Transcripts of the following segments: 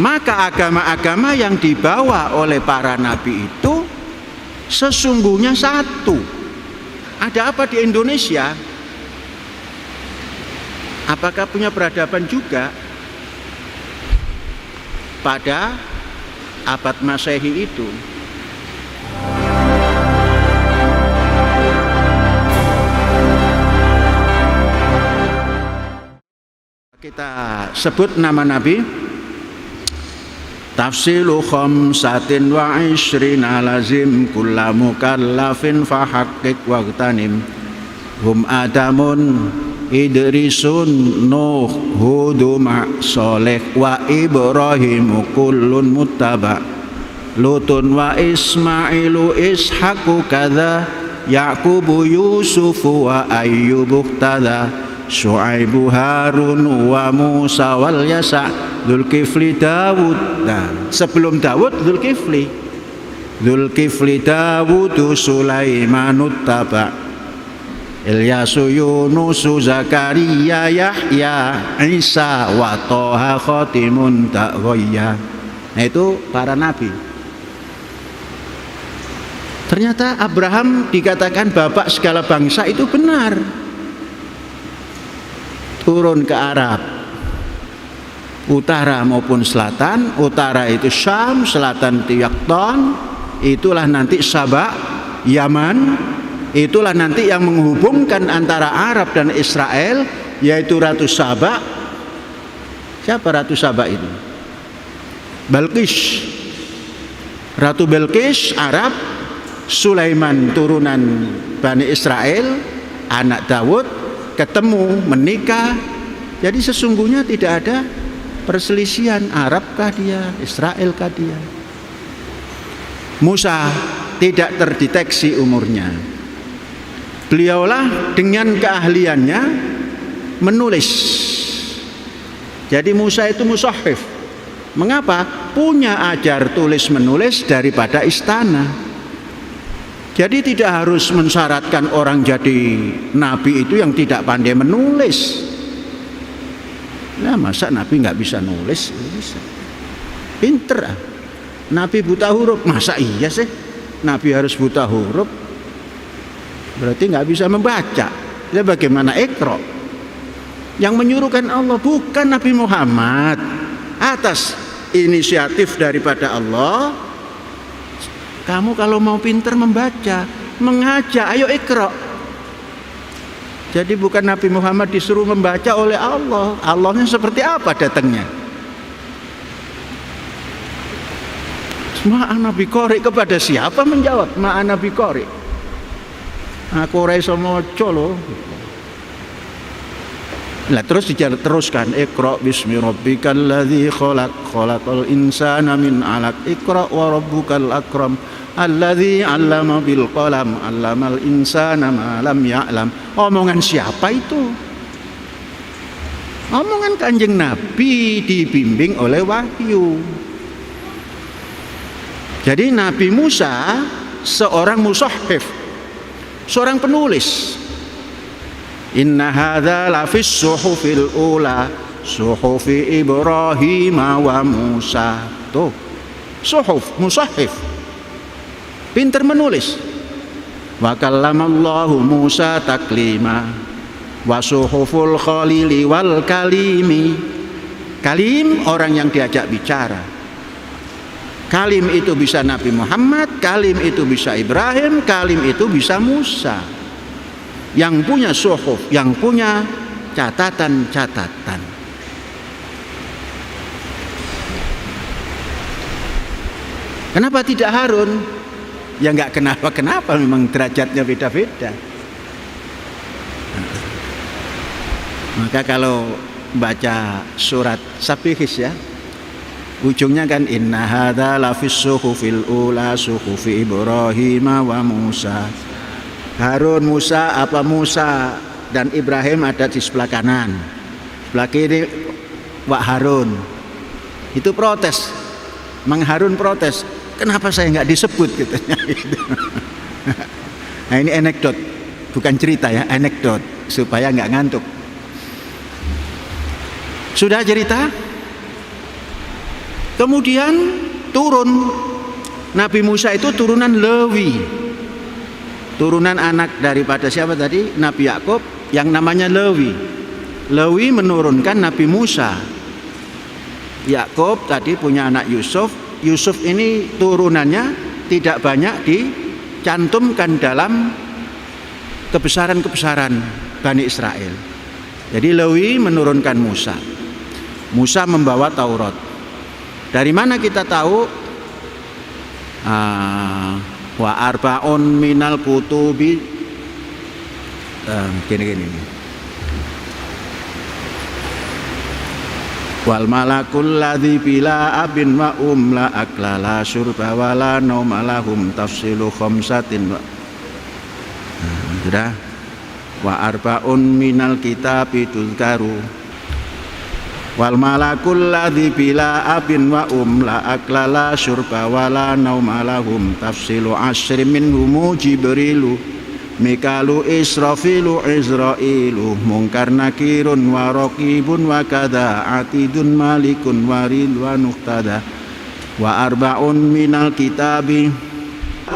Maka agama-agama yang dibawa oleh para nabi itu sesungguhnya satu. Ada apa di Indonesia? Apakah punya peradaban juga? Pada abad Masehi itu. Kita sebut nama Nabi. Tafsilu khamsatin wa ishrina lazim kulla mukallafin fahaqqik waqtanim hum adamun Idrisun Nuh Hud Soleh wa Ibrahim kullun muttaba Lutun wa Ismailu Ishaku kadza Yaqubu Yusufu wa Ayyubu tada Syuaibu Harun wa Musa wal Yasa Dzulkifli Dawud. Nah, sebelum Dawud Dzulkifli Dawud Sulaimanut taba Ilyasu Yunusu Zakaria Yahya Isa wa Toha Khotimun Ta'ghayya. Nah, itu para nabi. Ternyata Abraham dikatakan bapak segala bangsa itu benar. Turun ke Arab, utara maupun selatan. Utara itu Syam, selatan itu Yakton. Itulah nanti Sabak, Yaman. Itulah nanti yang menghubungkan antara Arab dan Israel, yaitu Ratu Saba. Siapa Ratu Saba itu? Balqis. Ratu Balqis Arab, Sulaiman turunan Bani Israel, anak Dawud, ketemu, menikah. Jadi sesungguhnya tidak ada perselisihan, Arabkah dia, Israelkah dia. Musa tidak terdeteksi umurnya. Beliaulah dengan keahliannya menulis. Jadi Musa itu mushahhif. Mengapa? Punya ajar tulis menulis daripada istana. Jadi tidak harus mensyaratkan orang jadi nabi itu yang tidak pandai menulis. Nah, masa nabi nggak bisa nulis? Bisa. Pinter. Nabi buta huruf, masa iya sih? Nabi harus buta huruf? Berarti nggak bisa membaca. Ya bagaimana Iqra? Yang menyuruhkan Allah bukan Nabi Muhammad. Atas inisiatif daripada Allah, kamu kalau mau pinter membaca, mengajak, ayo Iqra. Jadi bukan Nabi Muhammad disuruh membaca oleh Allah. Allahnya seperti apa datangnya? Ma'ana biqari, kepada siapa menjawab? Ma'ana biqari. Aku ora iso maca lho. Lah terus diteruskan, Iqra bismi rabbikal ladzi khalaq khalaqal insana min 'alaq Iqra wa rabbukal akram alladzi 'allama bil qalam 'allamal insana ma lam ya'lam. Omongan siapa itu? Omongan Kanjeng Nabi dibimbing oleh wahyu. Jadi Nabi Musa seorang mushahhif, seorang penulis. Inna hadza lafis suhufil ula suhufi Ibrahim wa Musa. Tuh, suhuf, mushahhif, pinter menulis. Wa kallamallahu Musa taklima wa suhuful khalili wal kalimi. Kalim orang yang diajak bicara. Kalim itu bisa Nabi Muhammad, kalim itu bisa Ibrahim, kalim itu bisa Musa. Yang punya suhuf, yang punya catatan-catatan. Kenapa tidak Harun? Ya enggak kenapa-kenapa, memang derajatnya beda-beda. Maka kalau baca surat Sabihis ya, ujungnya kan inna hadza lafis suhufil ula suhufi Ibrahim wa Musa. Harun, Musa, apa Musa dan Ibrahim ada di sebelah kanan, sebelah kiri Wak Harun. Itu protes, Mang Harun protes, kenapa saya nggak disebut gitu. Nah ini anekdot, bukan cerita ya, anekdot supaya nggak ngantuk. Sudah cerita? Kemudian turun, Nabi Musa itu turunan Lewi, turunan anak daripada siapa tadi? Nabi Yakub yang namanya Lewi. Lewi menurunkan Nabi Musa. Yakub tadi punya anak Yusuf. Yusuf ini turunannya tidak banyak dicantumkan dalam kebesaran-kebesaran Bani Israel. Jadi Lewi menurunkan Musa. Musa membawa Taurat. Dari mana kita tahu? Wa arba'un minal kutubi gini. Wal malakul ladzi bila abin wa la aklala syurba wala naumalahum tafsilu khamsatin. Sudah. Wa arba'un minal kitabi tuzkaru wal malakul ladzi bila abin wa la aklala syurba wala naumalahum tafsilu asyri minhum jibrilu mikalu israfilu izrailu mungkar nakirun wa raqibun wa kada atidun malikun warid wa nuqtada wa arba'un minal kitabi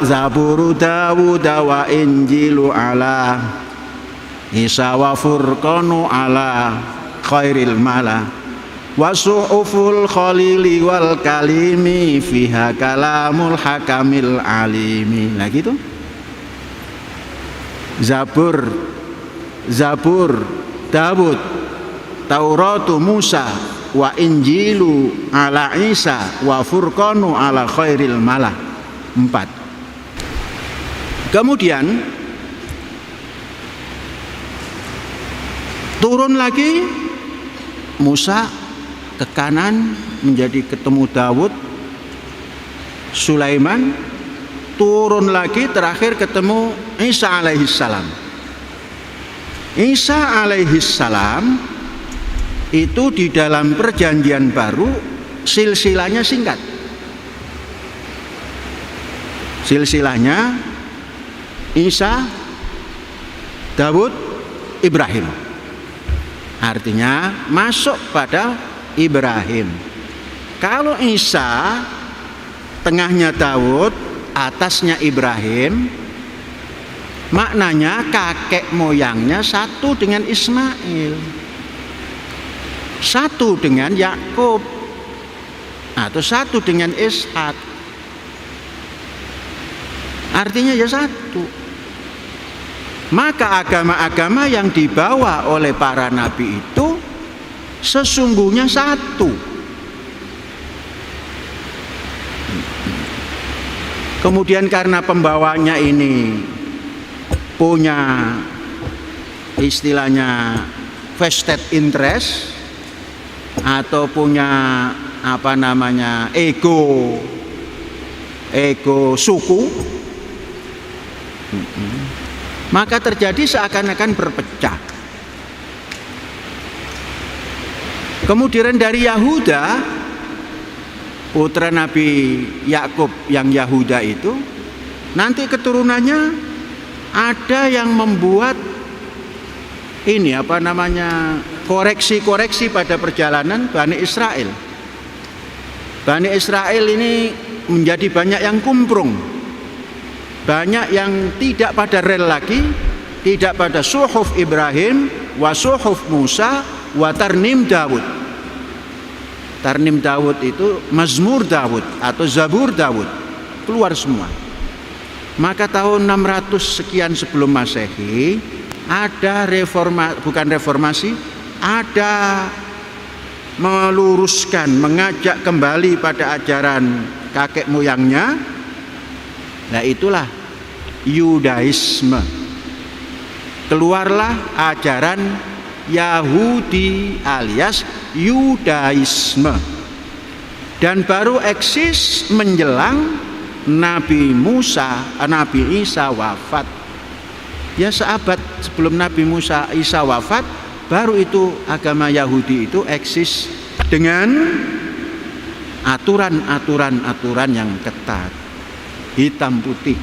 zaburu dawud wa injilu ala isa wa furqanu ala khairil mala wa suhuful khalili wal kalimi fiha kalamul hakamil alimi. Nah gitu. Zabur Dawud, Tauratu Musa, wa Injilu ala Isa, wa Furqanu ala khairil mala. 4. Kemudian turun lagi Musa ke kanan menjadi ketemu Dawud, Sulaiman, turun lagi terakhir ketemu Isa alaihissalam. Isa alaihissalam itu di dalam perjanjian baru silsilahnya singkat. Silsilahnya Isa, Dawud, Ibrahim. Artinya masuk pada Ibrahim. Kalau Isa tengahnya Dawud, atasnya Ibrahim, maknanya kakek moyangnya satu dengan Ismail, satu dengan Yakub, atau satu dengan Ishak. Artinya ya satu. Maka agama-agama yang dibawa oleh para nabi itu sesungguhnya satu. Kemudian karena pembawanya ini punya istilahnya vested interest atau punya ego suku, maka terjadi seakan-akan berpecah. Kemudian dari Yahuda, putra Nabi Yakub yang Yahuda itu, nanti keturunannya ada yang membuat koreksi-koreksi pada perjalanan Bani Israel. Bani Israel ini menjadi banyak yang kumprung, banyak yang tidak pada rel lagi, tidak pada suhuf Ibrahim wa suhuf Musa wa tarnim Dawud. Tarnim Dawud itu Mazmur Dawud atau Zabur Dawud, keluar semua. Maka tahun 600 sekian sebelum Masehi ada ada meluruskan, mengajak kembali pada ajaran kakek moyangnya. Nah itulah Yudaisme. Keluarlah ajaran Yahudi alias Yudaisme. Dan baru eksis menjelang Nabi Isa wafat. Ya seabad sebelum Nabi Isa wafat, baru itu agama Yahudi itu eksis dengan aturan-aturan yang ketat, hitam putih.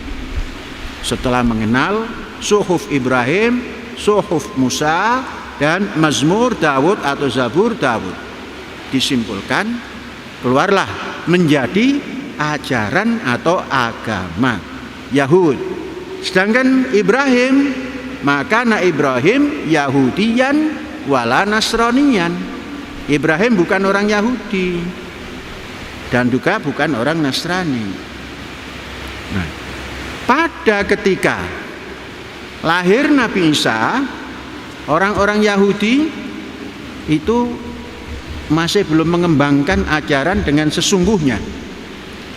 Setelah mengenal suhuf Ibrahim, suhuf Musa, dan Mazmur Dawud atau Zabur Dawud, disimpulkan keluarlah menjadi ajaran atau agama Yahud. Sedangkan Ibrahim, maka Ibrahim Yahudiyan wala Nasraniyan. Ibrahim bukan orang Yahudi dan juga bukan orang Nasrani. Nah, pada ketika lahir Nabi Isa, orang-orang Yahudi itu masih belum mengembangkan ajaran dengan sesungguhnya.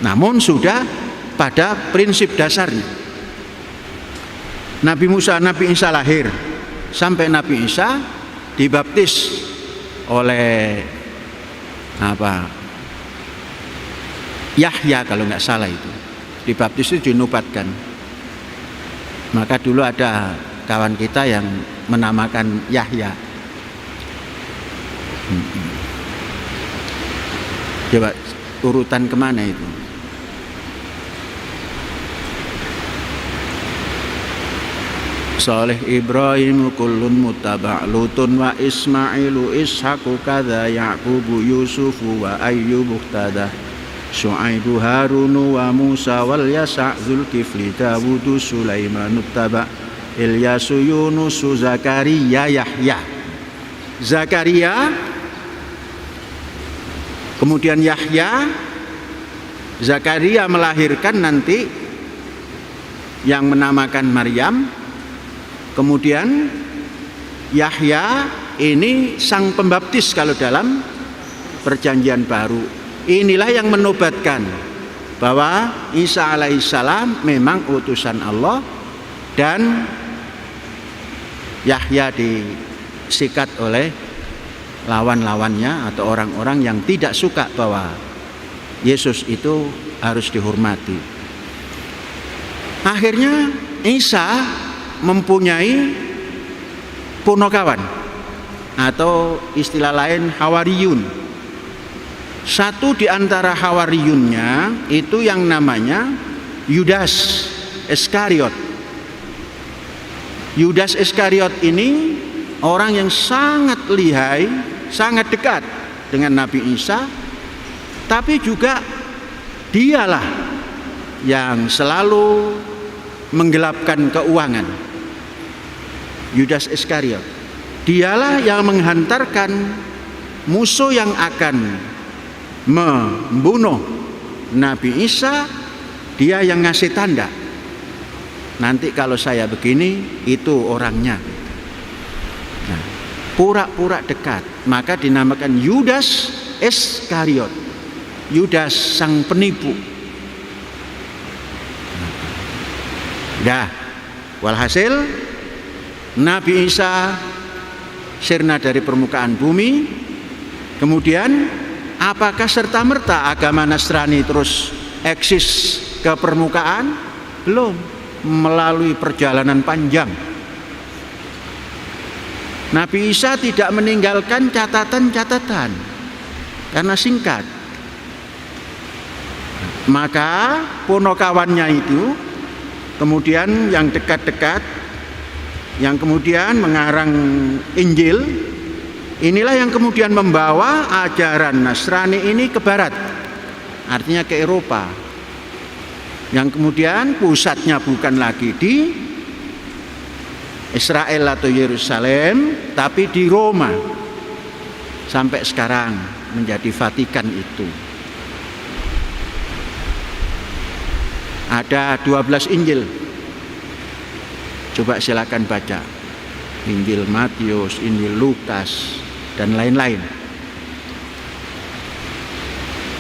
Namun sudah pada prinsip dasarnya. Nabi Isa lahir sampai Nabi Isa dibaptis oleh Yahya kalau nggak salah itu. Dibaptis itu dinubatkan. Maka dulu ada kawan kita yang menamakan Yahya. Coba urutan kemana itu? Saleh Ibrahim kullun muttaba' Lutun wa Ismailu Ishaqu kadza Yaqubu Yusufu wa Ayyubu tada Syu'aibu Harunu wa Musa wal Yasa' Zulkifli Dawudu Sulaiman uttaba' Ilyasu Yunusu Zakaria Yahya. Zakaria, kemudian Yahya. Zakaria melahirkan nanti yang menamakan Maryam. Kemudian Yahya ini sang pembaptis kalau dalam perjanjian baru. Inilah yang menobatkan bahwa Isa alaihissalam memang utusan Allah dan Yahya disikat oleh lawan-lawannya atau orang-orang yang tidak suka bahwa Yesus itu harus dihormati. Akhirnya Isa mempunyai punakawan atau istilah lain Hawariyun. Satu di antara Hawariyunnya itu yang namanya Yudas Iskariot. Yudas Iskariot ini orang yang sangat lihai, sangat dekat dengan Nabi Isa, tapi juga dialah yang selalu menggelapkan keuangan. Yudas Iskariot, dialah yang menghantarkan musuh yang akan membunuh Nabi Isa. Dia yang ngasih tanda, nanti kalau saya begini itu orangnya. Nah, pura-pura dekat, maka dinamakan Yudas Iskariot, Yudas sang penipu. Dah, walhasil Nabi Isa sirna dari permukaan bumi. Kemudian apakah serta-merta agama Nasrani terus eksis ke permukaan? Belum, melalui perjalanan panjang. Nabi Isa tidak meninggalkan catatan-catatan karena singkat. Maka punakawannya itu kemudian yang dekat-dekat, yang kemudian mengarang Injil, inilah yang kemudian membawa ajaran Nasrani ini ke barat, artinya ke Eropa, yang kemudian pusatnya bukan lagi di Israel atau Yerusalem, tapi di Roma sampai sekarang menjadi Vatikan itu. Ada 12 Injil. Coba silakan baca Injil Matius, Injil Lukas, dan lain-lain.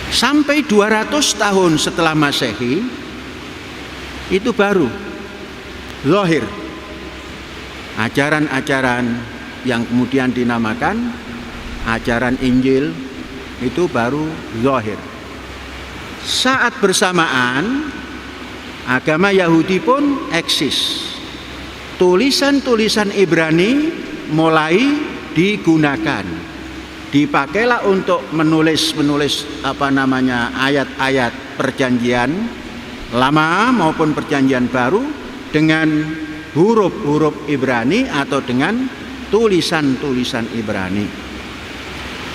Sampai 200 tahun setelah Masehi itu baru zahir ajaran-ajaran yang kemudian dinamakan ajaran Injil, itu baru zahir. Saat bersamaan agama Yahudi pun eksis. Tulisan-tulisan Ibrani mulai digunakan. Dipakailah untuk menulis ayat-ayat perjanjian lama maupun perjanjian baru dengan huruf-huruf Ibrani atau dengan tulisan-tulisan Ibrani.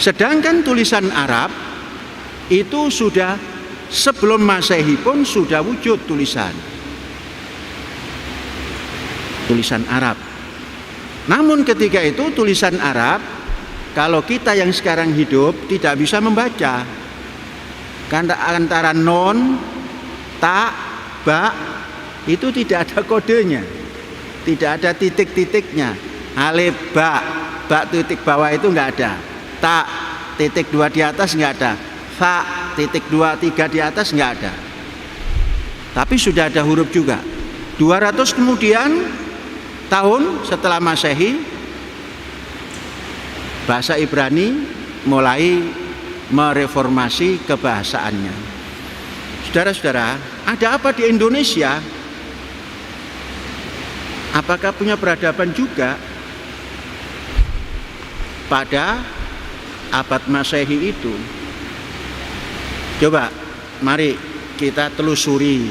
Sedangkan tulisan Arab itu sudah sebelum Masehi pun sudah wujud tulisan Arab. Namun ketika itu tulisan Arab, kalau kita yang sekarang hidup tidak bisa membaca, karena antara non, ta, ba itu tidak ada kodenya, tidak ada titik-titiknya. Alif, ba titik bawah itu nggak ada, ta titik 2 di atas nggak ada, fa titik 2, 3 di atas nggak ada. Tapi sudah ada huruf juga. 200 kemudian tahun setelah Masehi, bahasa Ibrani mulai mereformasi kebahasaannya. Saudara-saudara, ada apa di Indonesia? Apakah punya peradaban juga pada abad Masehi itu? Coba, mari kita telusuri.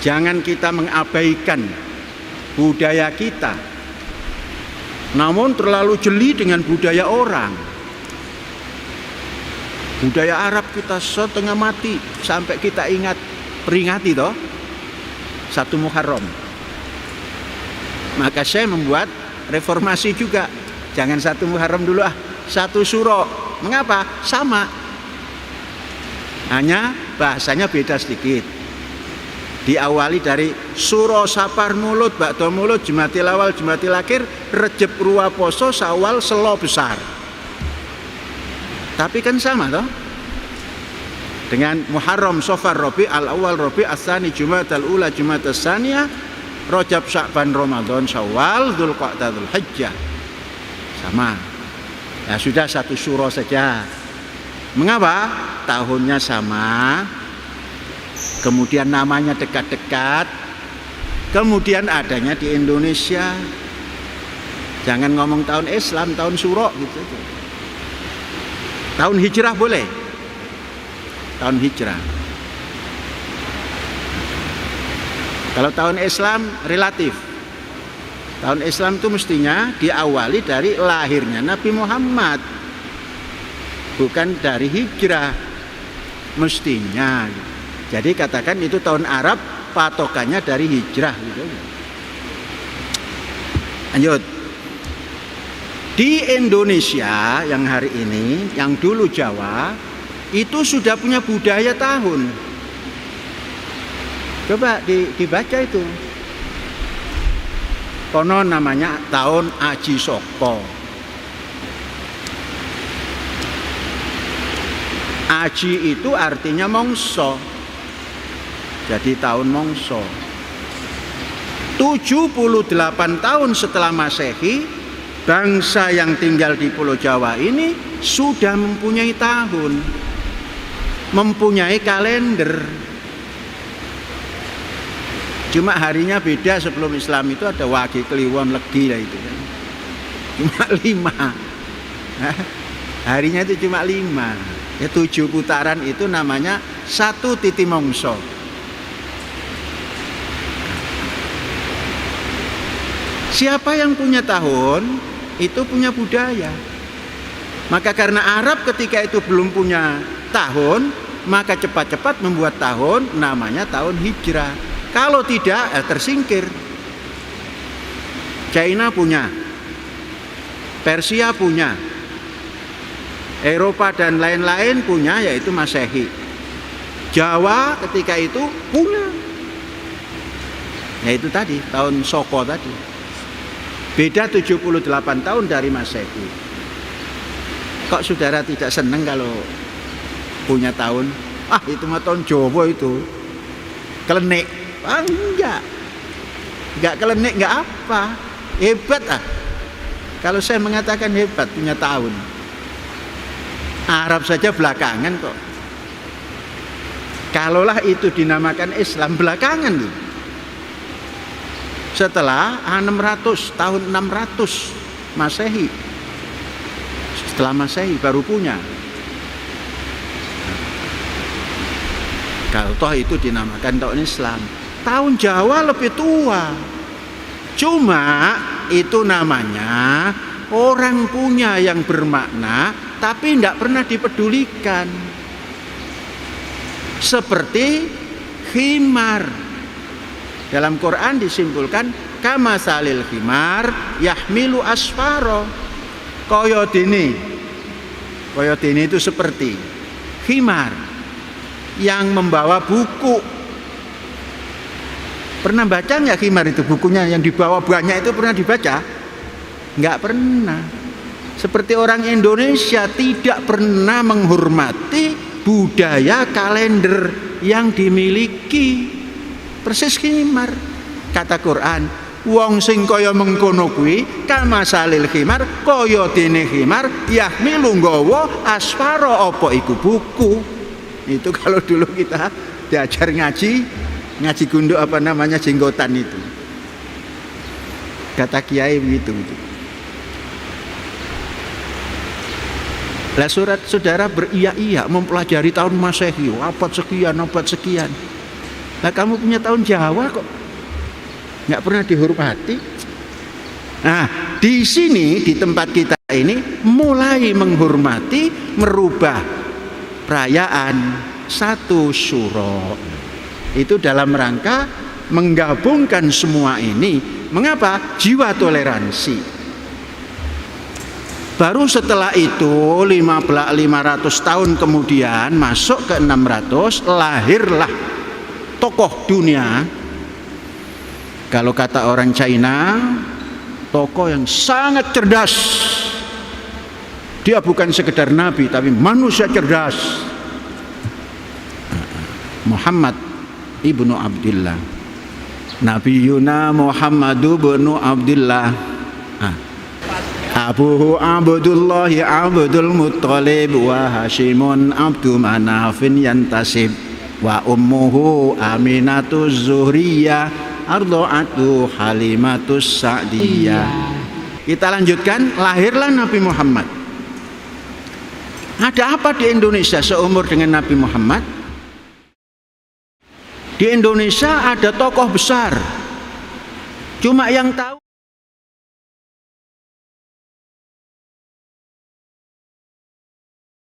Jangan kita mengabaikan budaya kita, namun terlalu jeli dengan budaya orang. Budaya Arab kita setengah mati sampai kita peringati toh 1 Muharram. Maka saya membuat reformasi juga. Jangan 1 Muharram dulu 1 Syuro. Mengapa? Sama. Hanya bahasanya beda sedikit. Diawali dari Suro, Sapar, Mulut, Bakdo Mulut, Jumatil Awal, Jumatil Akhir, Rejeb, Rua, Poso, Sawal, Selo Besar. Tapi kan sama toh? Dengan Muharram, Safar, Rabi, Al-Awwal, Rabi, Ats-Tsani, Jumatul Ula, Jumatul Tsaniyah, Rajab, Sya'ban, Ramadan, Syawal, Dzulqa'dah, Dzulhijjah. Sama. Ya sudah 1 Syuro saja. Mengapa? Tahunnya sama. Kemudian namanya dekat-dekat, kemudian adanya di Indonesia. Jangan ngomong tahun Islam, tahun Syuro gitu. Tahun Hijrah boleh, tahun Hijrah. Kalau tahun Islam relatif. Tahun Islam itu mestinya diawali dari lahirnya Nabi Muhammad, bukan dari hijrah mestinya. Jadi katakan itu tahun Arab, patokannya dari hijrah gitu. Lanjut. Di Indonesia yang hari ini, yang dulu Jawa, itu sudah punya budaya tahun. Coba dibaca itu. Konon namanya tahun Aji Soko. Aji itu artinya mongso. Jadi tahun mongso. 78 tahun setelah Masehi, bangsa yang tinggal di Pulau Jawa ini sudah mempunyai tahun, mempunyai kalender. Cuma harinya beda. Sebelum Islam itu ada Wage, Kliwon, Legi lah itu kan. Cuma 5. Harinya itu cuma 5. Ya 7 putaran itu namanya 1 titi mongso. Siapa yang punya tahun, itu punya budaya. Maka karena Arab ketika itu belum punya tahun, maka cepat-cepat membuat tahun namanya tahun hijrah. Kalau tidak, tersingkir. China punya, Persia punya, Eropa dan lain-lain punya, yaitu Masehi. Jawa ketika itu punya, yaitu tadi, tahun Soko tadi. Beda 78 tahun dari Masehi. Kok saudara tidak senang kalau punya tahun? Itu mah tahun Jawa itu. Kelenik. Enggak kelenik, enggak apa. Hebat Kalau saya mengatakan hebat punya tahun. Arab saja belakangan kok. Kalaulah itu dinamakan Islam belakangan nih. Setelah 600, tahun 600 Masehi. Setelah Masehi baru punya. Kalau toh itu dinamakan tahun Islam. Tahun Jawa lebih tua. Cuma itu namanya orang punya yang bermakna tapi tidak pernah dipedulikan. seperti khimar. Dalam Quran disimpulkan kama salil khimar yahmilu asfaro. Kaya dene itu seperti khimar yang membawa buku. Pernah baca nggak khimar itu bukunya yang dibawa banyak itu, pernah dibaca? Nggak pernah. Seperti orang Indonesia tidak pernah menghormati budaya kalender yang dimiliki. Persis khimar. Kata Quran, wong sing kaya mengkono kuwi kama salil khimar, kaya dene khimar yahmilu nggawa asfara, apa iku buku. Itu kalau dulu kita diajar ngaji gunduk apa namanya jenggotan itu. Kata kiai begitu. Lah surat saudara beria-iya mempelajari tahun Masehi, abad sekian. Lah kamu punya tahun Jawa kok nggak pernah dihormati. Nah, di sini di tempat kita ini mulai menghormati, merubah perayaan satu Syuro. Itu dalam rangka menggabungkan semua ini. Mengapa? Jiwa toleransi. Baru setelah itu 500 tahun kemudian masuk ke 600, lahirlah tokoh dunia. Kalau kata orang China, tokoh yang sangat cerdas. Dia bukan sekedar nabi tapi manusia cerdas. Muhammad ibnu Abdullah, Nabiyuna Muhammadu ibnu Abdullah. Abuhu Abdullah Abdul Muttalib wa Hashimun Abdu Manafin yantasib wa ummuhu Aminatuz Zuhriyah Ardo'atu Halimatus Sa'diyah. Kita lanjutkan, lahirlah Nabi Muhammad. Ada apa di Indonesia seumur dengan Nabi Muhammad? Di Indonesia ada tokoh besar, cuma yang tahu